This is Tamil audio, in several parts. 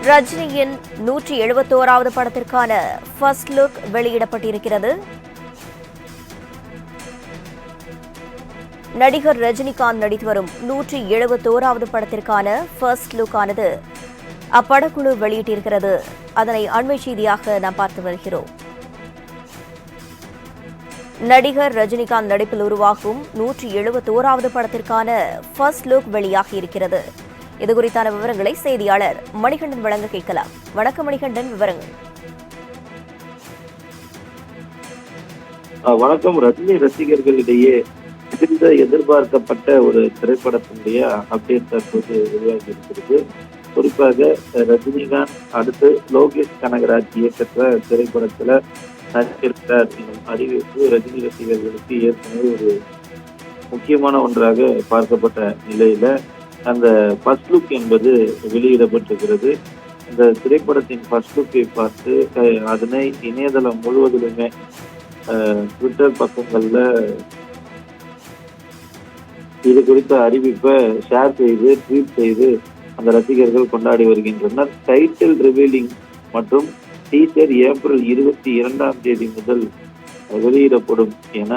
ரஜினியின் 171வது படத்திற்கான ஃபர்ஸ்ட் லுக் வெளியிடப்பட்டிருக்கிறது. நடிகர் ரஜினிகாந்த் நடித்து வரும் 171வது படத்திற்கான ஃபர்ஸ்ட் லுக் ஆனது அப்படக்குழு வெளியிட்டிருக்கிறது. அதனை அண்மை செய்தியாக நாம் பார்த்து வருகிறோம். நடிகர் ரஜினிகாந்த் நடிப்பில் உருவாகும் 171வது படத்திற்கான ஃபர்ஸ்ட் லுக் வெளியாகி இருக்கிறது. இதுகுறித்தான விவரங்களை செய்தியாளர் மணிகண்டன் வழங்க கேட்கலாம். வணக்கம் மணிகண்டன், விவரங்கள். வணக்கம். ரஜினி ரசிகர்களிடையே மிகுந்த எதிர்பார்க்கப்பட்ட ஒரு திரைப்படத்தினுடைய அப்டேட் தற்போது உருவாகி இருக்கிறது. குறிப்பாக ரஜினிகாந்த் அடுத்து லோகேஷ் கனகராஜ் இயக்கத்துல திரைப்படத்துல நடித்திருக்கிறார் எனும் அறிவிப்பு ரஜினி ரசிகர்களுக்கு ஏற்கனவே ஒரு முக்கியமான ஒன்றாக பார்க்கப்பட்ட நிலையில அந்த ஃபர்ஸ்ட் லுக் என்பது வெளியிடப்பட்டிருக்கிறது. இந்த திரைப்படத்தின் ஃபர்ஸ்ட் லுக்கை பார்த்து அதனை இணையதளம் முழுவதிலுமே ட்விட்டர் பக்கங்கள்ல இது குறித்த அறிவிப்பை ஷேர் செய்து ட்வீட் செய்து அந்த ரசிகர்கள் கொண்டாடி வருகின்றனர். டைட்டில் ரிவீலிங் மற்றும் டீசர் ஏப்ரல் 22 முதல் வெளியிடப்படும் என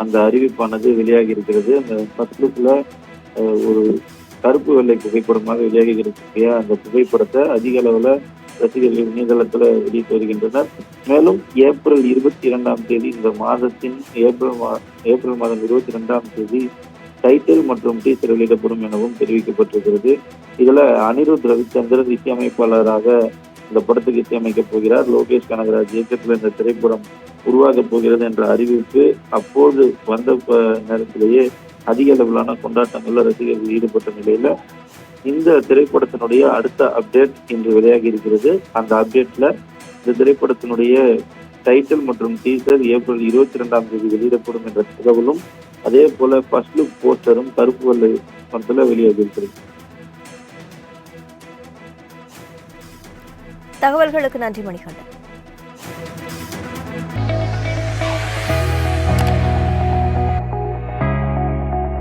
அந்த அறிவிப்பானது வெளியாகி இருக்கிறது. அந்த ஃபர்ஸ்ட் லுக்ல ஒரு கருப்பு வெள்ளை புகைப்படமாக வெளியாகி இருக்கக்கூடிய அந்த புகைப்படத்தை அதிக அளவுல ரசிகர்கள் இணையதளத்துல வெளியிட்டு வருகின்றனர். மேலும் ஏப்ரல் 22 இந்த மாதத்தின் ஏப்ரல் மாதம் 22 டைட்டில் மற்றும் டீசர் வெளியிடப்படும் எனவும் தெரிவிக்கப்பட்டிருக்கிறது. இதுல அனிருத் ரவிச்சந்திரன் இசையமைப்பாளராக இந்த படத்துக்கு இசையமைக்கப் போகிறார். லோகேஷ் கனகராஜ் இயக்கத்தில் இந்த திரைப்படம் உருவாக போகிறது என்ற அறிவிப்பு அப்போது வந்த நேரத்திலேயே அதிக அளவிலான கொண்டாட்டங்கள்ல ரசிகர்கள் ஈடுபட்ட நிலையில இந்த திரைப்படத்தினுடைய அடுத்த அப்டேட் இன்று வெளியாகி இருக்கிறது. அந்த அப்டேட்ல இந்த திரைப்படத்தினுடைய டைட்டில் மற்றும் டீசர் ஏப்ரல் 22 வெளியிடப்படும் என்ற தகவலும் அதே போல ஃபர்ஸ்ட் லுக் போஸ்டரும் கருப்பு வெள்ளை படத்துல வெளியாகி இருக்கிறது. தகவல்களுக்கு நன்றி மணிகண்டன்.